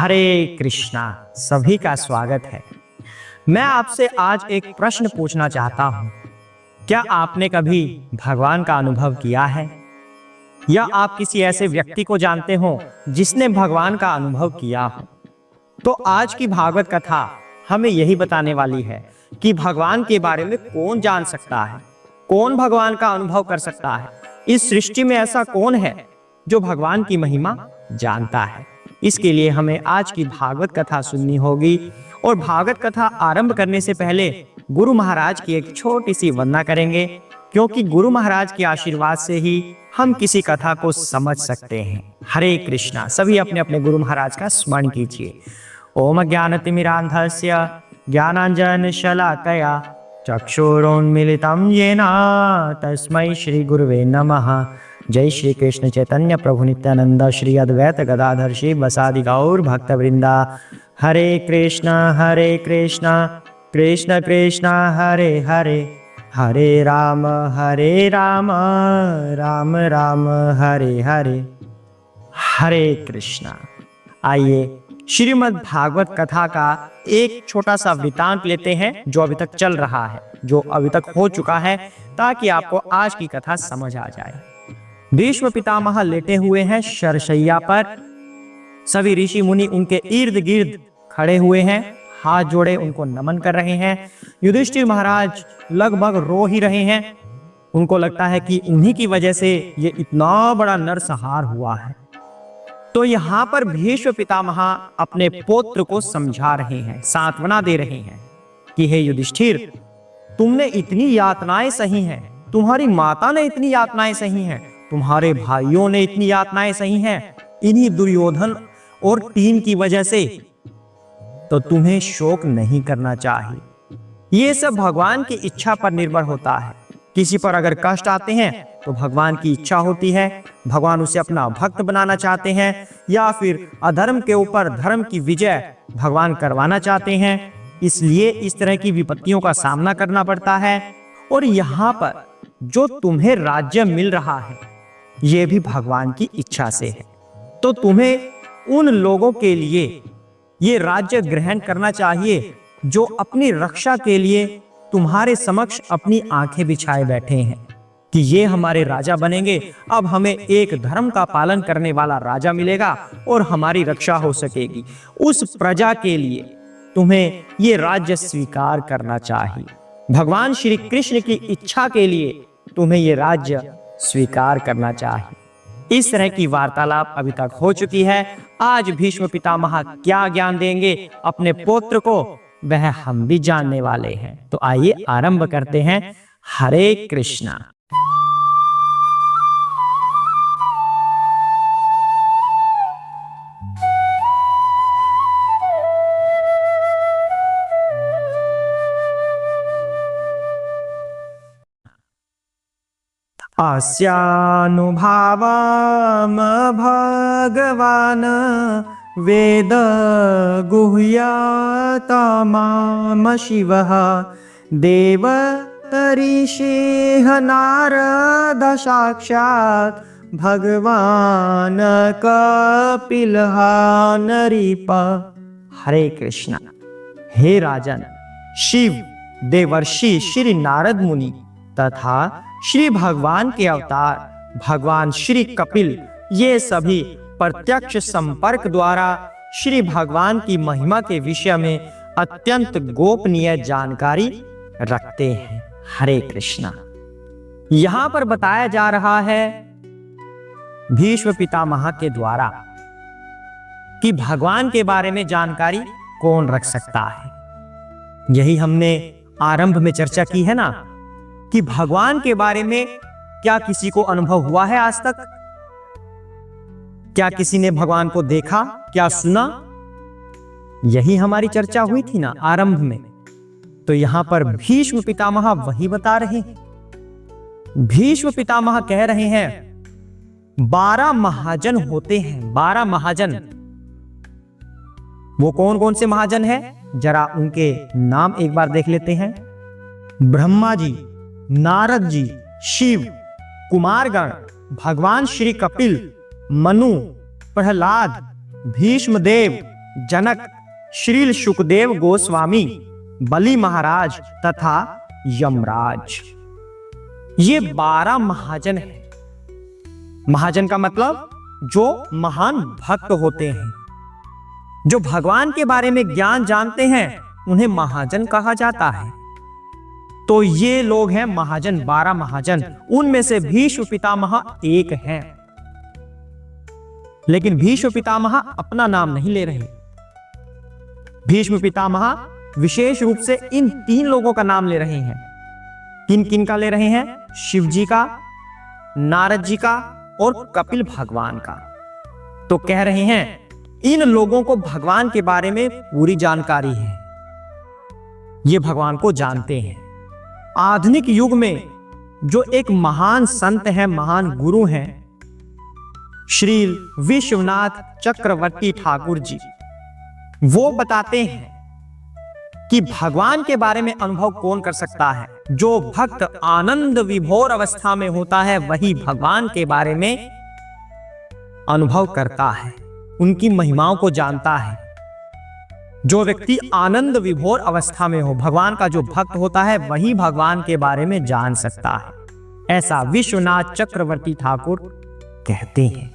हरे कृष्णा। सभी का स्वागत है। मैं आपसे आज एक प्रश्न पूछना चाहता हूँ। क्या आपने कभी भगवान का अनुभव किया है, या आप किसी ऐसे व्यक्ति को जानते हो जिसने भगवान का अनुभव किया हो? तो आज की भागवत कथा हमें यही बताने वाली है कि भगवान के बारे में कौन जान सकता है, कौन भगवान का अनुभव कर सकता है। इस सृष्टि में ऐसा कौन है जो भगवान की महिमा जानता है। इसके लिए हमें आज की भागवत कथा सुननी होगी। और भागवत कथा आरंभ करने से पहले गुरु महाराज की एक छोटी सी वंदना करेंगे, क्योंकि गुरु महाराज के आशीर्वाद से ही हम किसी कथा को समझ सकते हैं। हरे कृष्णा। सभी अपने अपने गुरु महाराज का स्मरण कीजिए। ओम ज्ञानतिमिरान्धस्य ज्ञानांजन शलाकया चक्षुरुन्मीलितं येन तस्मै श्री गुरुवे नमः। जय श्री कृष्ण चैतन्य प्रभु नित्यानंद श्री अद्वैत गदाधर श्री बसादि गौर भक्त वृंदा। हरे कृष्ण कृष्ण कृष्ण हरे हरे, हरे राम राम राम हरे हरे। हरे कृष्णा। आइए श्रीमद् भागवत कथा का एक छोटा सा वृतांत लेते हैं जो अभी तक चल रहा है, जो अभी तक हो चुका है, ताकि आपको आज की कथा समझ आ जाए। भीष्म पितामह लेटे हुए हैं शरशैया पर। सभी ऋषि मुनि उनके इर्द गिर्द खड़े हुए हैं, हाथ जोड़े उनको नमन कर रहे हैं। युधिष्ठिर महाराज लगभग रो ही रहे हैं। उनको लगता है कि उन्हीं की वजह से ये इतना बड़ा नरसंहार हुआ है। तो यहाँ पर भीष्म पितामह अपने पुत्र को समझा रहे हैं, सांत्वना दे रहे हैं कि हे युधिष्ठिर, तुमने इतनी यातनाएं सही हैं, तुम्हारी माता ने इतनी यातनाएं सही हैं, तुम्हारे भाइयों ने इतनी यातनाएं सही हैं, इन्हीं दुर्योधन और टीम की वजह से, तो तुम्हें शोक नहीं करना चाहिए। ये सब भगवान की इच्छा पर निर्भर होता है। किसी पर अगर कष्ट आते हैं तो भगवान की इच्छा होती है, भगवान उसे अपना भक्त बनाना चाहते हैं, या फिर अधर्म के ऊपर धर्म की विजय भगवान करवाना चाहते हैं। इसलिए इस तरह की विपत्तियों का सामना करना पड़ता है। और यहाँ पर जो तुम्हें राज्य मिल रहा है, ये भी भगवान की इच्छा से है। तो तुम्हें उन लोगों के लिए ये राज्य ग्रहण करना चाहिए जो अपनी रक्षा के लिए तुम्हारे समक्ष अपनी आंखें बिछाए बैठे हैं कि ये हमारे राजा बनेंगे। अब हमें एक धर्म का पालन करने वाला राजा मिलेगा और हमारी रक्षा हो सकेगी। उस प्रजा के लिए तुम्हें ये राज्य स्वीकार करना चाहिए। भगवान श्री कृष्ण की इच्छा के लिए तुम्हें ये राज्य स्वीकार करना चाहिए। इस तरह की वार्तालाप अभी तक हो चुकी है। आज भीष्म पितामह क्या ज्ञान देंगे अपने पुत्र को, वह हम भी जानने वाले हैं। तो आइए आरंभ करते हैं। हरे कृष्णा। अस्यानुभावम् भगवान् वेद गुह्यतमम् शिवः देव ऋषिः नारद साक्षात् भगवान् कपिलः नृप। हरे कृष्णा। हे राजन, शिव, देवर्षि श्री नारद मुनि तथा श्री भगवान के अवतार भगवान श्री कपिल, ये सभी प्रत्यक्ष संपर्क द्वारा श्री भगवान की महिमा के विषय में अत्यंत गोपनीय जानकारी रखते हैं। हरे कृष्णा। यहां पर बताया जा रहा है भीष्म पितामह के द्वारा कि भगवान के बारे में जानकारी कौन रख सकता है। यही हमने आरंभ में चर्चा की है ना, कि भगवान के बारे में क्या किसी को अनुभव हुआ है आज तक? क्या किसी ने भगवान को देखा, क्या सुना? यही हमारी चर्चा हुई थी ना आरंभ में। तो यहां पर भीष्म पितामह वही बता रहे हैं। भीष्म पितामह कह रहे हैं 12 महाजन होते हैं। 12 महाजन। वो कौन कौन से महाजन हैं? जरा उनके नाम एक बार देख लेते हैं। ब्रह्मा जी, नारद जी, शिव, कुमारगण, भगवान श्री कपिल, मनु, प्रहलाद, भीष्मदेव, जनक, श्रील सुखदेव गोस्वामी, बलि महाराज तथा यमराज। ये 12 महाजन हैं। महाजन का मतलब जो महान भक्त होते हैं, जो भगवान के बारे में ज्ञान जानते हैं, उन्हें महाजन कहा जाता है। तो ये लोग हैं महाजन, 12 महाजन। उनमें से भीष्म पितामह एक हैं। लेकिन भीष्म पितामह अपना नाम नहीं ले रहे। भीष्म पितामह विशेष रूप से इन 3 लोगों का नाम ले रहे हैं। किन किन का ले रहे हैं? शिव जी का, नारद जी का और कपिल भगवान का। तो कह रहे हैं इन लोगों को भगवान के बारे में पूरी जानकारी है, ये भगवान को जानते हैं। आधुनिक युग में जो एक महान संत हैं, महान गुरु हैं, श्री विश्वनाथ चक्रवर्ती ठाकुर जी, वो बताते हैं कि भगवान के बारे में अनुभव कौन कर सकता है? जो भक्त आनंद विभोर अवस्था में होता है, वही भगवान के बारे में अनुभव करता है, उनकी महिमाओं को जानता है। जो व्यक्ति आनंद विभोर अवस्था में हो, भगवान का जो भक्त होता है, वही भगवान के बारे में जान सकता है। ऐसा विश्वनाथ चक्रवर्ती ठाकुर कहते हैं।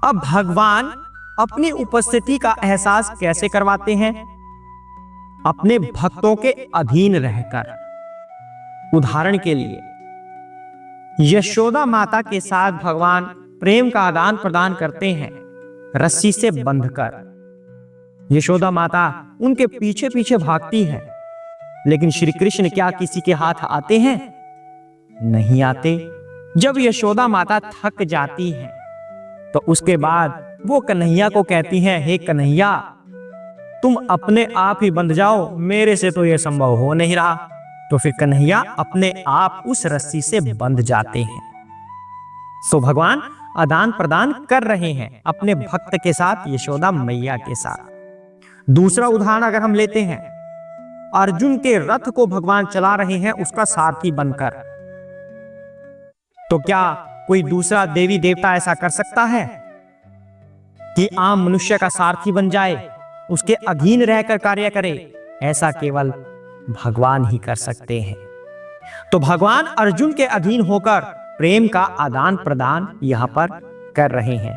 अब भगवान अपनी उपस्थिति का एहसास कैसे करवाते हैं? अपने भक्तों के अधीन रहकर। उदाहरण के लिए यशोदा माता के साथ भगवान प्रेम का आदान प्रदान करते हैं, रस्सी से बंधकर। यशोदा माता उनके पीछे पीछे भागती है, लेकिन श्री कृष्ण क्या किसी के हाथ आते हैं? नहीं आते। जब यशोदा माता थक जाती है, तो उसके बाद वो कन्हैया को कहती हैं, हे कन्हैया, तुम अपने आप ही बंध जाओ, मेरे से तो यह संभव हो नहीं रहा। तो फिर कन्हैया अपने आप उस रस्सी से बंध जाते हैं। सो भगवान आदान प्रदान कर रहे हैं अपने भक्त के साथ, यशोदा मैया के साथ। दूसरा उदाहरण अगर हम लेते हैं, अर्जुन के रथ को भगवान चला रहे हैं उसका सारथी बनकर। तो क्या कोई दूसरा देवी देवता ऐसा कर सकता है कि आम मनुष्य का सारथी बन जाए, उसके अधीन रहकर कार्य करे? ऐसा केवल भगवान ही कर सकते हैं। तो भगवान अर्जुन के अधीन होकर प्रेम का आदान प्रदान यहां पर कर रहे हैं।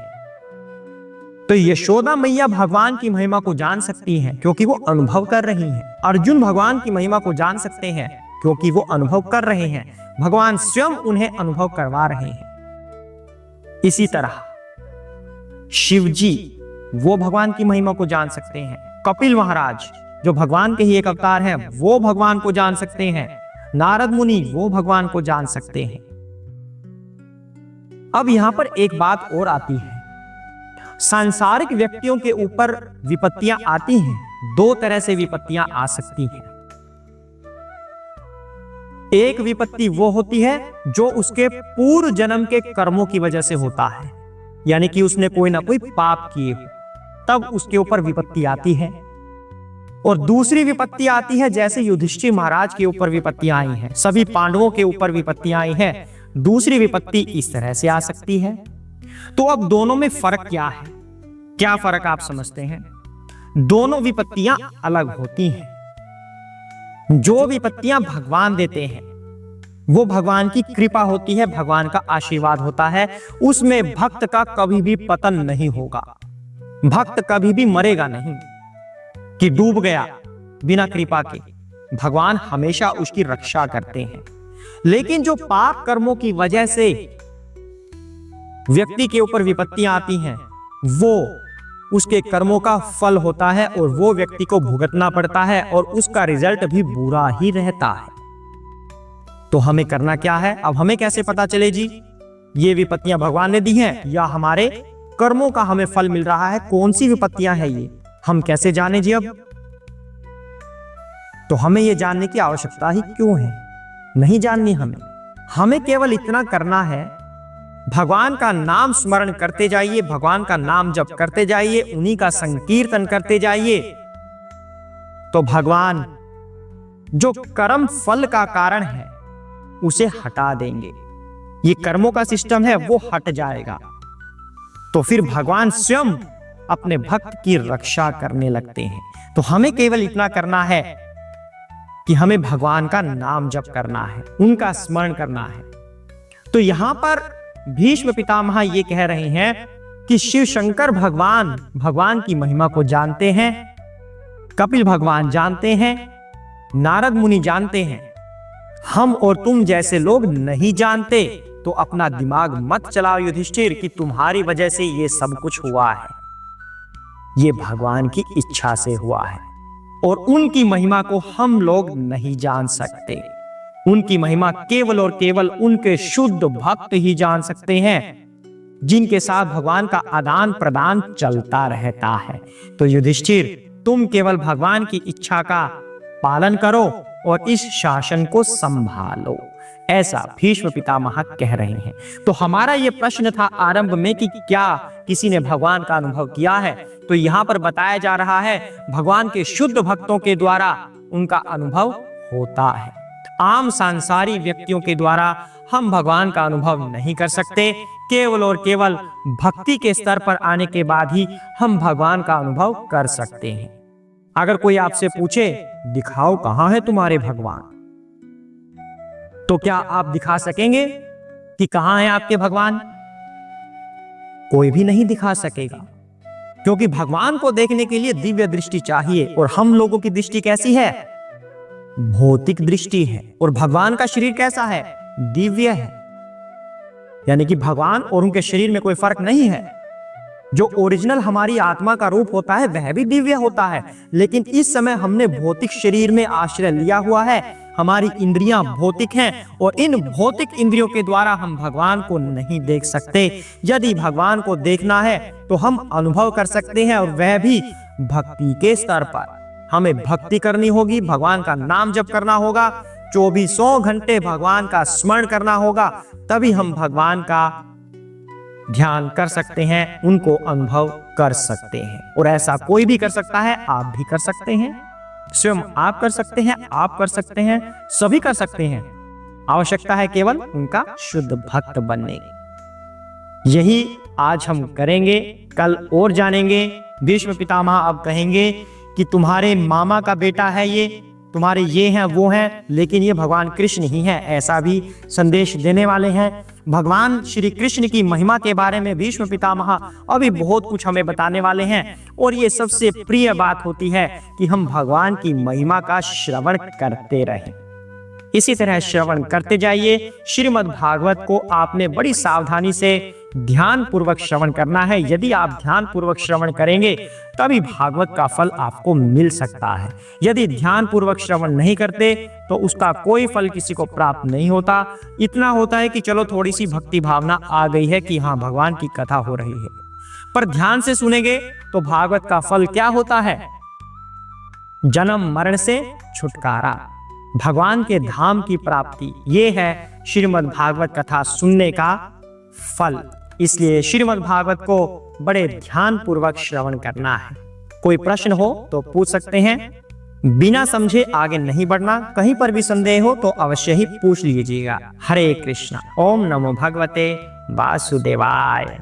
तो यशोदा मैया भगवान की महिमा को जान सकती हैं क्योंकि वो अनुभव कर रही हैं। अर्जुन भगवान की महिमा को जान सकते हैं क्योंकि वो अनुभव कर रहे हैं। भगवान स्वयं उन्हें अनुभव करवा रहे हैं। इसी तरह शिव जी वो भगवान की महिमा को जान सकते हैं। कपिल महाराज जो भगवान के ही एक अवतार हैं, वो भगवान को जान सकते हैं। नारद मुनि वो भगवान को जान सकते हैं। अब यहां पर एक बात और आती है, सांसारिक व्यक्तियों के ऊपर विपत्तियां आती हैं। 2 तरह से विपत्तियां आ सकती हैं। एक विपत्ति वो होती है जो उसके पूर्व जन्म के कर्मों की वजह से होता है, यानी कि उसने कोई ना कोई पाप किए हो, तब उसके ऊपर विपत्ति आती है। और दूसरी विपत्ति आती है जैसे युधिष्ठिर महाराज के ऊपर विपत्तियां आई हैं, सभी पांडवों के ऊपर विपत्तियां आई हैं। दूसरी विपत्ति इस तरह से आ सकती है। तो अब दोनों में फर्क क्या है? क्या फर्क आप समझते हैं? दोनों विपत्तियां अलग होती हैं। जो विपत्तियां भगवान देते हैं वो भगवान की कृपा होती है, भगवान का आशीर्वाद होता है। उसमें भक्त का कभी भी पतन नहीं होगा। भक्त कभी भी मरेगा नहीं कि डूब गया बिना कृपा के। भगवान हमेशा उसकी रक्षा करते हैं। लेकिन जो पाप कर्मों की वजह से व्यक्ति के ऊपर विपत्तियां आती हैं, वो उसके कर्मों का फल होता है और वो व्यक्ति को भुगतना पड़ता है और उसका रिजल्ट भी बुरा ही रहता है। तो हमें करना क्या है? अब हमें कैसे पता चले जी ये विपत्तियां भगवान ने दी हैं या हमारे कर्मों का हमें फल मिल रहा है? कौन सी विपत्तियां हैं ये, हम कैसे जाने जी? अब तो हमें ये जानने की आवश्यकता ही क्यों है? नहीं जाननी हमें केवल इतना करना है, भगवान का नाम स्मरण करते जाइए, भगवान का नाम जप करते जाइए, उन्हीं का संकीर्तन करते जाइए। तो भगवान जो कर्म फल का कारण है उसे हटा देंगे। ये कर्मों का सिस्टम है वो हट जाएगा। तो फिर भगवान स्वयं अपने भक्त की रक्षा करने लगते हैं। तो हमें केवल इतना करना है कि हमें भगवान का नाम जप करना है, उनका स्मरण करना है। तो यहां पर भीष्म पितामह ये कह रहे हैं कि शिव शंकर भगवान की महिमा को जानते हैं, कपिल भगवान जानते हैं, नारद मुनि जानते हैं, हम और तुम जैसे लोग नहीं जानते। तो अपना दिमाग मत चलाओ युधिष्ठिर कि तुम्हारी वजह से ये सब कुछ हुआ है। ये भगवान की इच्छा से हुआ है और उनकी महिमा को हम लोग नहीं जान सकते। उनकी महिमा केवल और केवल उनके शुद्ध भक्त ही जान सकते हैं, जिनके साथ भगवान का आदान प्रदान चलता रहता है। तो युधिष्ठिर, तुम केवल भगवान की इच्छा का पालन करो और इस शासन को संभालो, ऐसा भीष्म पितामह कह रहे हैं। तो हमारा यह प्रश्न था आरंभ में कि क्या किसी ने भगवान का अनुभव किया है। तो यहां पर बताया जा रहा है भगवान के शुद्ध भक्तों के द्वारा उनका अनुभव होता है। आम सांसारिक व्यक्तियों के द्वारा हम भगवान का अनुभव नहीं कर सकते। केवल और केवल भक्ति के स्तर पर आने के बाद ही हम भगवान का अनुभव कर सकते हैं। अगर कोई आपसे पूछे दिखाओ कहां है तुम्हारे भगवान, तो क्या आप दिखा सकेंगे कि कहां है आपके भगवान? कोई भी नहीं दिखा सकेगा, क्योंकि भगवान को देखने के लिए दिव्य दृष्टि चाहिए। और हम लोगों की दृष्टि कैसी है? भौतिक दृष्टि है। और भगवान का शरीर कैसा है? दिव्य है। यानी कि भगवान और उनके शरीर में कोई फर्क नहीं है। जो ओरिजिनल हमारी आत्मा का रूप होता है वह भी दिव्य होता है, लेकिन इस समय हमने भौतिक शरीर में आश्रय लिया हुआ है। हमारी इंद्रियां भौतिक हैं और इन भौतिक इंद्रियों के द्वारा हम भगवान को नहीं देख सकते। यदि भगवान को देखना है तो हम अनुभव कर सकते हैं, और वह भी भक्ति के स्तर पर। हमें भक्ति करनी होगी, भगवान का नाम जप करना होगा, 2400 घंटे भगवान का स्मरण करना होगा, तभी हम भगवान का ध्यान कर सकते हैं, उनको अनुभव कर सकते हैं। और ऐसा कोई भी कर सकता है, आप भी कर सकते हैं, स्वयं आप कर सकते हैं, आप कर सकते हैं, सभी कर सकते हैं। आवश्यकता है केवल उनका शुद्ध भक्त बनने की। यही आज हम करेंगे, कल और जानेंगे। भीष्म पितामह अब कहेंगे कि तुम्हारे मामा का बेटा है ये, तुम्हारे ये हैं वो हैं, लेकिन ये भगवान कृष्ण ही हैं, ऐसा भी संदेश देने वाले हैं। भगवान श्री कृष्ण की महिमा के बारे में भीष्म पितामह अभी बहुत कुछ हमें बताने वाले हैं। और ये सबसे प्रिय बात होती है कि हम भगवान की महिमा का श्रवण करते रहें। इसी तरह श्रवण करते जाइए। श्रीमद् भागवत को आपने बड़ी सावधानी से ध्यान पूर्वक श्रवण करना है। यदि आप ध्यान पूर्वक श्रवण करेंगे तभी भागवत का फल आपको मिल सकता है। यदि ध्यान पूर्वक श्रवण नहीं करते तो उसका कोई फल किसी को प्राप्त नहीं होता। इतना होता है कि चलो थोड़ी सी भक्ति भावना आ गई है कि हाँ भगवान की कथा हो रही है, पर ध्यान से सुनेंगे तो भागवत का फल क्या होता है? जन्म मरण से छुटकारा, भगवान के धाम की प्राप्ति। ये है श्रीमद् भागवत कथा सुनने का फल। इसलिए श्रीमद् भागवत को बड़े ध्यान पूर्वक श्रवण करना है। कोई प्रश्न हो तो पूछ सकते हैं, बिना समझे आगे नहीं बढ़ना। कहीं पर भी संदेह हो तो अवश्य ही पूछ लीजिएगा। हरे कृष्णा। ओम नमो भगवते वासुदेवाय।